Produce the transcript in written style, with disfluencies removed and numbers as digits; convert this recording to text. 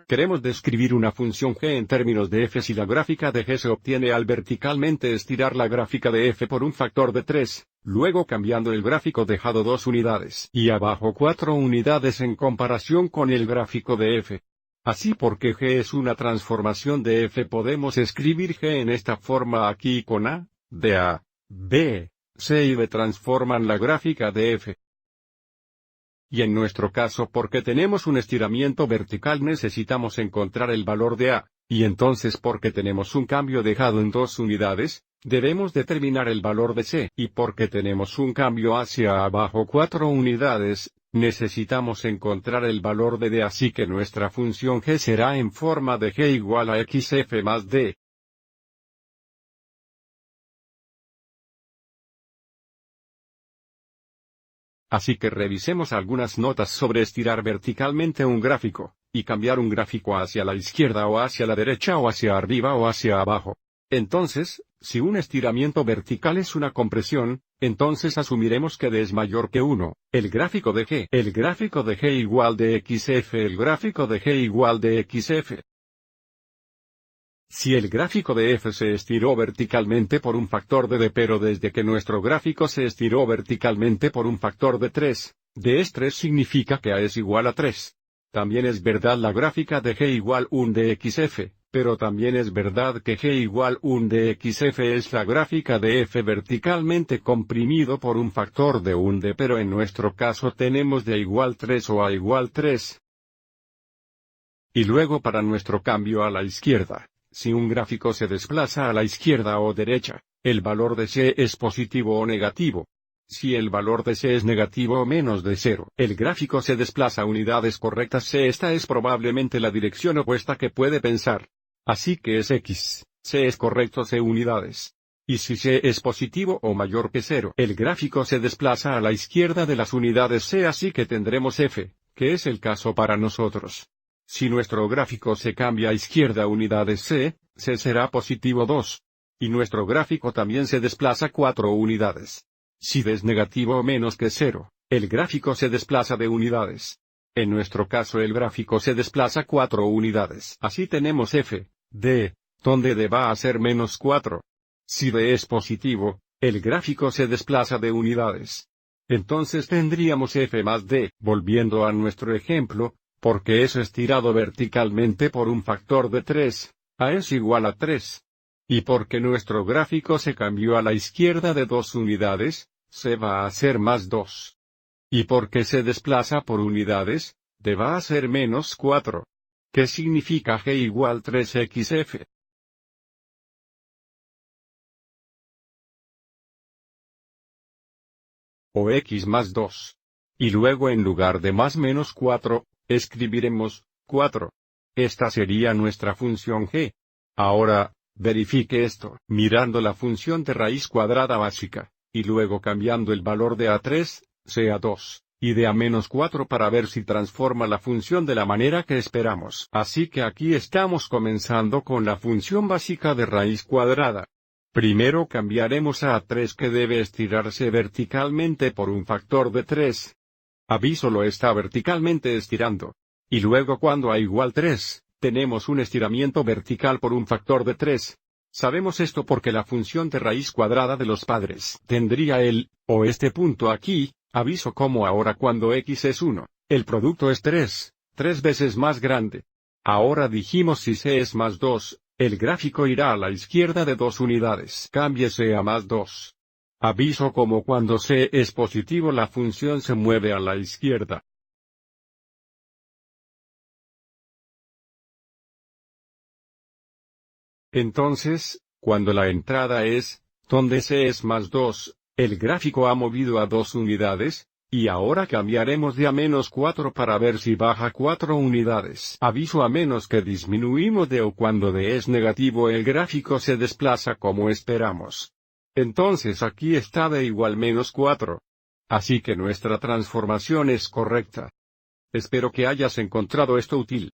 Queremos describir una función g en términos de f si la gráfica de g se obtiene al verticalmente estirar la gráfica de f por un factor de 3, luego cambiando el gráfico dejado 2 unidades y abajo 4 unidades en comparación con el gráfico de f. Así porque g es una transformación de f podemos escribir g en esta forma aquí con a, de a, b, c y d transforman la gráfica de f. Y en nuestro caso porque tenemos un estiramiento vertical necesitamos encontrar el valor de a, y entonces porque tenemos un cambio dejado en 2 unidades, debemos determinar el valor de c, y porque tenemos un cambio hacia abajo 4 unidades, necesitamos encontrar el valor de d, así que nuestra función g será en forma de g igual a xf más d. Así que revisemos algunas notas sobre estirar verticalmente un gráfico, y cambiar un gráfico hacia la izquierda o hacia la derecha o hacia arriba o hacia abajo. Entonces, si un estiramiento vertical es una compresión, entonces asumiremos que d es mayor que 1, el gráfico de g igual de xf, el gráfico de g igual de xf. Si el gráfico de f se estiró verticalmente por un factor de d, pero desde que nuestro gráfico se estiró verticalmente por un factor de 3, d es 3 significa que a es igual a 3. También es verdad la gráfica de g igual 1 de xf, pero también es verdad que g igual 1 de xf es la gráfica de f verticalmente comprimido por un factor de 1 d, pero en nuestro caso tenemos d igual 3 o a igual 3. Y luego para nuestro cambio a la izquierda. Si un gráfico se desplaza a la izquierda o derecha, el valor de c es positivo o negativo. Si el valor de c es negativo o menos de 0, el gráfico se desplaza a unidades correctas c. Esta es probablemente la dirección opuesta que puede pensar. Así que es x, c es correcto c unidades. Y si c es positivo o mayor que 0, el gráfico se desplaza a la izquierda de las unidades c, así que tendremos f, que es el caso para nosotros. Si nuestro gráfico se cambia a izquierda unidades c, c será positivo 2. Y nuestro gráfico también se desplaza 4 unidades. Si d es negativo o menos que 0, el gráfico se desplaza de unidades. En nuestro caso el gráfico se desplaza 4 unidades. Así tenemos f, d, donde d va a ser menos 4. Si d es positivo, el gráfico se desplaza de unidades. Entonces tendríamos f más d. Volviendo a nuestro ejemplo, porque es estirado verticalmente por un factor de 3, a es igual a 3. Y porque nuestro gráfico se cambió a la izquierda de 2 unidades, c va a ser más 2. Y porque se desplaza por unidades, d va a ser menos 4. ¿Qué significa g igual 3xf? O x más 2. Y luego en lugar de más menos 4, escribiremos 4. Esta sería nuestra función g. Ahora, verifique esto, mirando la función de raíz cuadrada básica, y luego cambiando el valor de a3, c a 2, y de a menos 4 para ver si transforma la función de la manera que esperamos. Así que aquí estamos comenzando con la función básica de raíz cuadrada. Primero cambiaremos a a3 que debe estirarse verticalmente por un factor de 3. Aviso lo está verticalmente estirando. Y luego cuando a igual 3, tenemos un estiramiento vertical por un factor de 3. Sabemos esto porque la función de raíz cuadrada de los padres tendría o este punto aquí, aviso como ahora cuando x es 1, el producto es 3 veces más grande. Ahora dijimos si c es más 2, el gráfico irá a la izquierda de 2 unidades. Cámbiese a más 2. Aviso como cuando c es positivo la función se mueve a la izquierda. Entonces, cuando la entrada es, donde c es más 2, el gráfico ha movido a 2 unidades, y ahora cambiaremos de a menos 4 para ver si baja 4 unidades. Aviso a menos que disminuimos de o cuando d es negativo el gráfico se desplaza como esperamos. Entonces aquí está d igual menos 4. Así que nuestra transformación es correcta. Espero que hayas encontrado esto útil.